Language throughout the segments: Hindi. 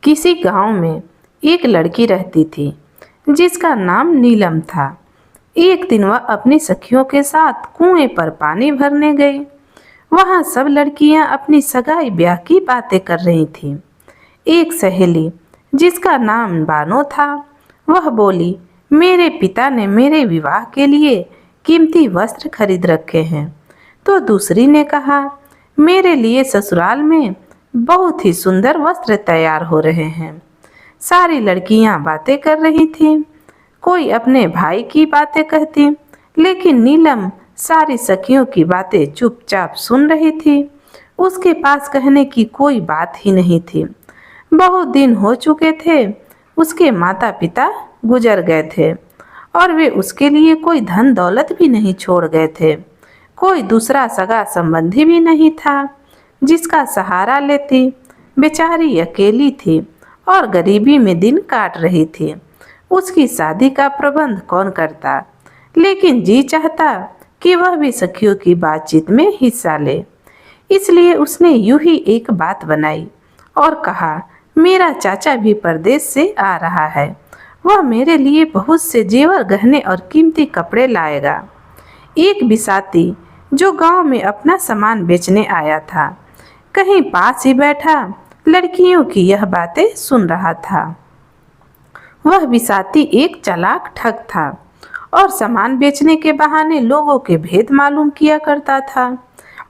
किसी गांव में एक लड़की रहती थी जिसका नाम नीलम था। एक दिन वह अपनी सखियों के साथ कुएं पर पानी भरने गई। वहां सब लड़कियां अपनी सगाई ब्याह की बातें कर रही थीं। एक सहेली जिसका नाम बानो था, वह बोली, मेरे पिता ने मेरे विवाह के लिए कीमती वस्त्र खरीद रखे हैं। तो दूसरी ने कहा, मेरे लिए ससुराल में बहुत ही सुंदर वस्त्र तैयार हो रहे हैं। सारी लड़कियां बातें कर रही थीं। कोई अपने भाई की बातें कहती, लेकिन नीलम सारी सखियों की बातें चुपचाप सुन रही थी। उसके पास कहने की कोई बात ही नहीं थी। बहुत दिन हो चुके थे। उसके माता पिता गुजर गए थे और वे उसके लिए कोई धन दौलत भी नहीं छोड़ गए थे। कोई दूसरा सगा संबंधी भी नहीं था जिसका सहारा लेती। बेचारी अकेली थी और गरीबी में दिन काट रही थी। उसकी शादी का प्रबंध कौन करता, लेकिन जी चाहता कि वह भी सखियों की बातचीत में हिस्सा ले। इसलिए उसने यूं ही एक बात बनाई और कहा, मेरा चाचा भी परदेश से आ रहा है। वह मेरे लिए बहुत से जेवर गहने और कीमती कपड़े लाएगा। एक बिसाती जो गांव में अपना सामान बेचने आया था, कहीं पास ही बैठा लड़कियों की यह बातें सुन रहा था। वह बिसाती एक चालाक ठग था और सामान बेचने के बहाने लोगों के भेद मालूम किया करता था,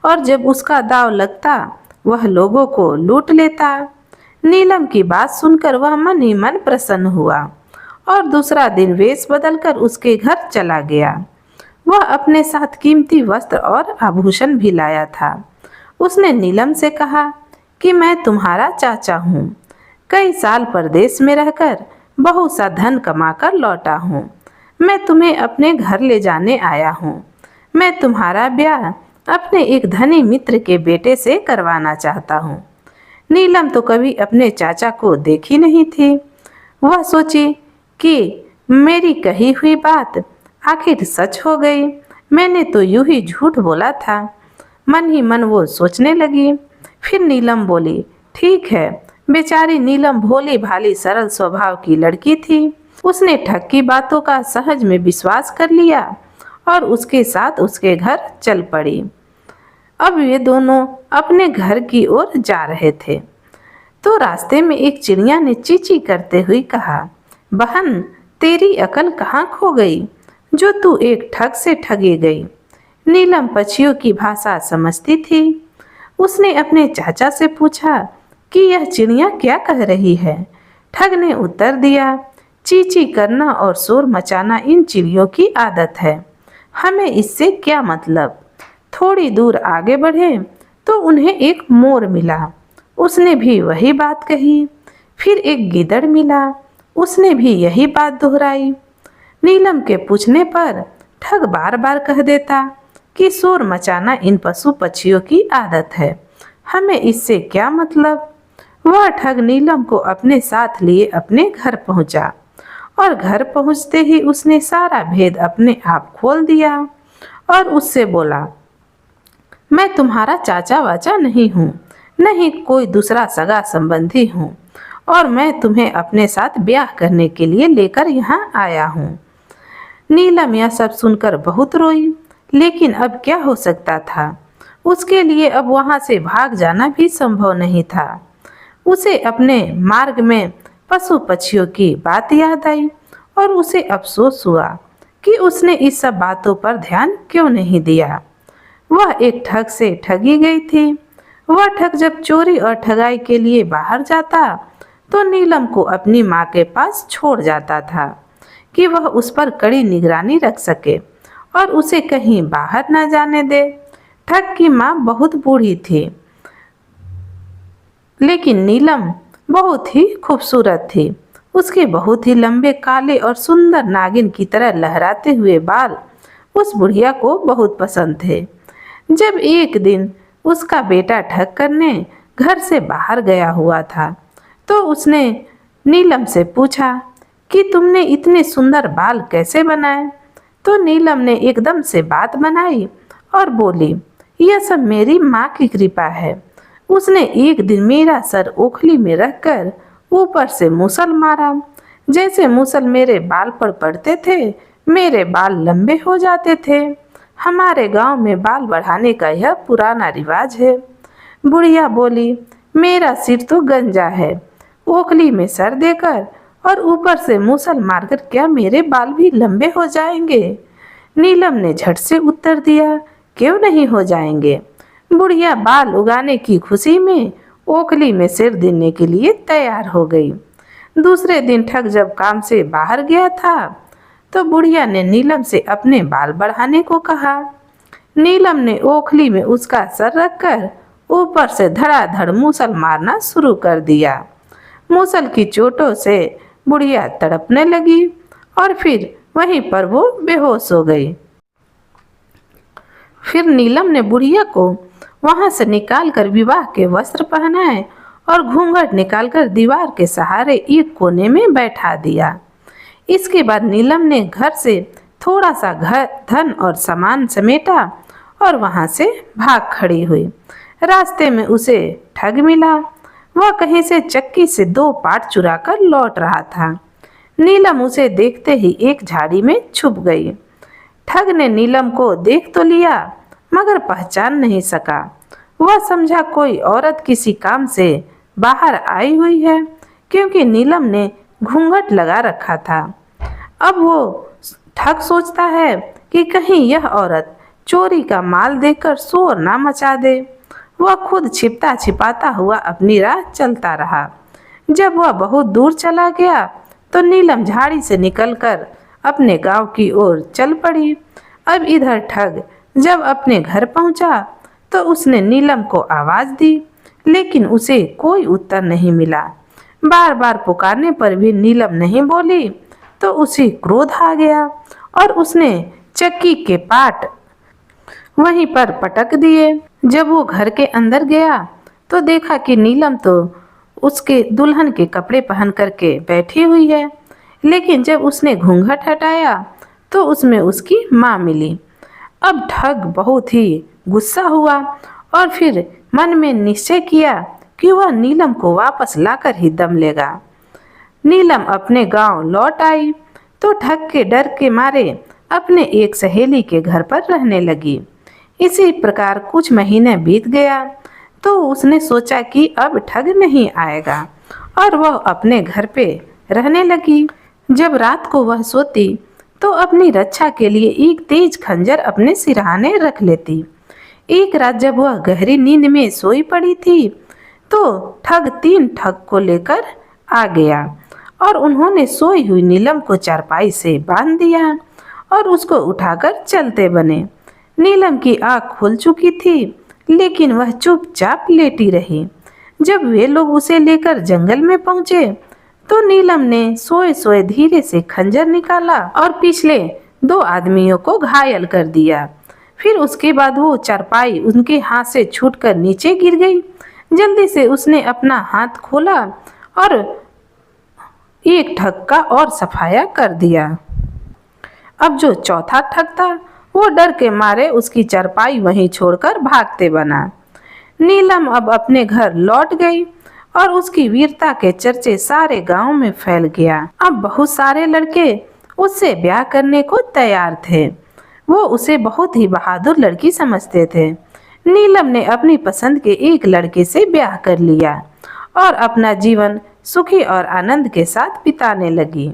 और जब उसका दाव लगता वह लोगों को लूट लेता। नीलम की बात सुनकर वह मन ही मन प्रसन्न हुआ और दूसरा दिन वेश बदलकर उसके घर चला गया। वह अपने साथ कीमती वस्त्र और आभूषण भी लाया था। उसने नीलम से कहा कि मैं तुम्हारा चाचा हूँ। कई साल परदेश में रहकर बहुत सा धन कमाकर लौटा हूँ। मैं तुम्हें अपने घर ले जाने आया हूँ। मैं तुम्हारा ब्याह अपने एक धनी मित्र के बेटे से करवाना चाहता हूँ। नीलम तो कभी अपने चाचा को देखी नहीं थी। वह सोची कि मेरी कही हुई बात आखिर सच हो गई। मैंने तो यूं ही झूठ बोला था। मन ही मन वो सोचने लगी। फिर नीलम बोली, ठीक है। बेचारी नीलम भोली भाली सरल स्वभाव की लड़की थी। उसने ठग की बातों का सहज में विश्वास कर लिया और उसके साथ उसके घर चल पड़ी। अब वे दोनों अपने घर की ओर जा रहे थे तो रास्ते में एक चिड़िया ने चींची करते हुए कहा, बहन, तेरी अकल कहाँ खो गई जो तू एक ठग से ठगी गई। नीलम पक्षियों की भाषा समझती थी। उसने अपने चाचा से पूछा कि यह चिड़िया क्या कह रही है। ठग ने उत्तर दिया, चींची करना और शोर मचाना इन चिड़ियों की आदत है। हमें इससे क्या मतलब। थोड़ी दूर आगे बढ़े तो उन्हें एक मोर मिला। उसने भी वही बात कही। फिर एक गीदड़ मिला। उसने भी यही बात दोहराई। नीलम के पूछने पर ठग बार बार कह देता कि शोर मचाना इन पशु पक्षियों की आदत है। हमें इससे क्या मतलब। वह ठग नीलम को अपने साथ लिए अपने घर पहुंचा और घर पहुंचते ही उसने सारा भेद अपने आप खोल दिया और उससे बोला, मैं तुम्हारा चाचा वाचा नहीं हूँ, नहीं कोई दूसरा सगा संबंधी हूँ, और मैं तुम्हें अपने साथ ब्याह करने के लिए लेकर यहाँ आया हूँ। नीलम यह सब सुनकर बहुत रोई, लेकिन अब क्या हो सकता था। उसके लिए अब वहाँ से भाग जाना भी संभव नहीं था। उसे अपने मार्ग में पशु पक्षियों की बात याद आई और उसे अफसोस हुआ कि उसने इस सब बातों पर ध्यान क्यों नहीं दिया। वह एक ठग से ठगी गई थी। वह ठग जब चोरी और ठगाई के लिए बाहर जाता तो नीलम को अपनी माँ के पास छोड़ जाता था कि वह उस पर कड़ी निगरानी रख सके और उसे कहीं बाहर न जाने दे। ठग की माँ बहुत बूढ़ी थी, लेकिन नीलम बहुत ही खूबसूरत थी। उसके बहुत ही लंबे काले और सुंदर नागिन की तरह लहराते हुए बाल उस बुढ़िया को बहुत पसंद थे। जब एक दिन उसका बेटा ठग करने घर से बाहर गया हुआ था तो उसने नीलम से पूछा कि तुमने इतने सुंदर बाल कैसे बनाए। तो नीलम ने एकदम से बात बनाई और बोली, यह सब मेरी माँ की कृपा है। उसने एक दिन मेरा सर ओखली में रखकर ऊपर से मूसल मारा। जैसे मूसल मेरे बाल पर पड़ते थे मेरे बाल लंबे हो जाते थे। हमारे गांव में बाल बढ़ाने का यह पुराना रिवाज है। बुढ़िया बोली, मेरा सिर तो गंजा है, ओखली में सर देकर और ऊपर से मूसल मारकर क्या मेरे बाल भी लंबे हो जाएंगे? नीलम ने झट से उत्तर दिया, क्यों नहीं हो जाएंगे। बुढ़िया बाल उगाने की खुशी में ओखली में सिर देने के लिए तैयार हो गई। दूसरे दिन ठग जब काम से बाहर गया था तो बुढ़िया ने नीलम से अपने बाल बढ़ाने को कहा। नीलम ने ओखली में उसका सर रखकर ऊपर से धड़ाधड़ मूसल मारना शुरू कर दिया। मूसल की चोटों से बुढ़िया तड़पने लगी और फिर वहीं पर वो बेहोश हो गई। फिर नीलम ने बुढ़िया को वहां से निकालकर विवाह के वस्त्र पहनाए और घूंघट निकालकर दीवार के सहारे एक कोने में बैठा दिया। इसके बाद नीलम ने घर से थोड़ा सा घर धन और सामान समेटा और वहां से भाग खड़ी हुई। रास्ते में उसे ठग मिला। वह कहीं से चक्की से 2 पाट चुरा कर लौट रहा था। नीलम उसे देखते ही एक झाड़ी में छुप गई। ठग ने नीलम को देख तो लिया मगर पहचान नहीं सका। वह समझा कोई औरत किसी काम से बाहर आई हुई है क्योंकि नीलम ने घूंघट लगा रखा था। अब वो ठग सोचता है कि कहीं यह औरत चोरी का माल देखकर शोर ना मचा दे। वह खुद छिपता छिपाता हुआ अपनी राह चलता रहा। जब वह बहुत दूर चला गया तो नीलम झाड़ी से निकलकर अपने गांव की ओर चल पड़ी। अब इधर ठग जब अपने घर पहुंचा तो उसने नीलम को आवाज दी लेकिन उसे कोई उत्तर नहीं मिला। बार बार पुकारने पर भी नीलम नहीं बोली तो उसे क्रोध आ गया और उसने चक्की के पाट वहीं पर पटक दिए। जब वो घर के अंदर गया तो देखा कि नीलम तो उसके दुल्हन के कपड़े पहन करके बैठी हुई है, लेकिन जब उसने घूंघट हटाया तो उसमें उसकी माँ मिली। अब ठग बहुत ही गुस्सा हुआ और फिर मन में निश्चय किया कि वह नीलम को वापस लाकर ही दम लेगा। नीलम अपने गांव लौट आई तो ठग के डर के मारे अपने एक सहेली के घर पर रहने लगी। इसी प्रकार कुछ महीने बीत गया तो उसने सोचा कि अब ठग नहीं आएगा और वह अपने घर पे रहने लगी। जब रात को वह सोती तो अपनी रक्षा के लिए एक तेज खंजर अपने सिरहाने रख लेती। एक रात जब वह गहरी नींद में सोई पड़ी थी तो ठग 3 ठग को लेकर आ गया और उन्होंने सोई हुई नीलम को चारपाई से बांध दिया और उसको उठाकर चलते बने। नीलम की आँख खुल चुकी थी लेकिन वह चुपचाप लेटी रही। जब वे लोग उसे लेकर जंगल में पहुंचे तो नीलम ने सोए सोए धीरे से खंजर निकाला और पिछले 2 आदमियों को घायल कर दिया। फिर उसके बाद वो चारपाई उनके हाथ से छूटकर नीचे गिर गई। जल्दी से उसने अपना हाथ खोला और एक ठग का और सफाया कर दिया। अब जो चौथा ठग था वो डर के मारे उसकी चारपाई वहीं छोड़कर भागते बना। नीलम अब अपने घर लौट गई और उसकी वीरता के चर्चे सारे गांव में फैल गया। अब बहुत सारे लड़के उससे ब्याह करने को तैयार थे। वो उसे बहुत ही बहादुर लड़की समझते थे। नीलम ने अपनी पसंद के एक लड़के से ब्याह कर लिया और अपना जीवन सुखी और आनंद के साथ बिताने लगी।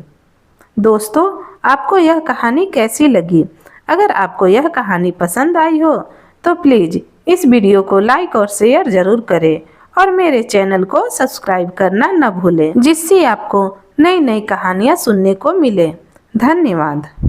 दोस्तों, आपको यह कहानी कैसी लगी? अगर आपको यह कहानी पसंद आई हो तो प्लीज़ इस वीडियो को लाइक और शेयर ज़रूर करें और मेरे चैनल को सब्सक्राइब करना न भूलें, जिससे आपको नई नई कहानियाँ सुनने को मिले। धन्यवाद।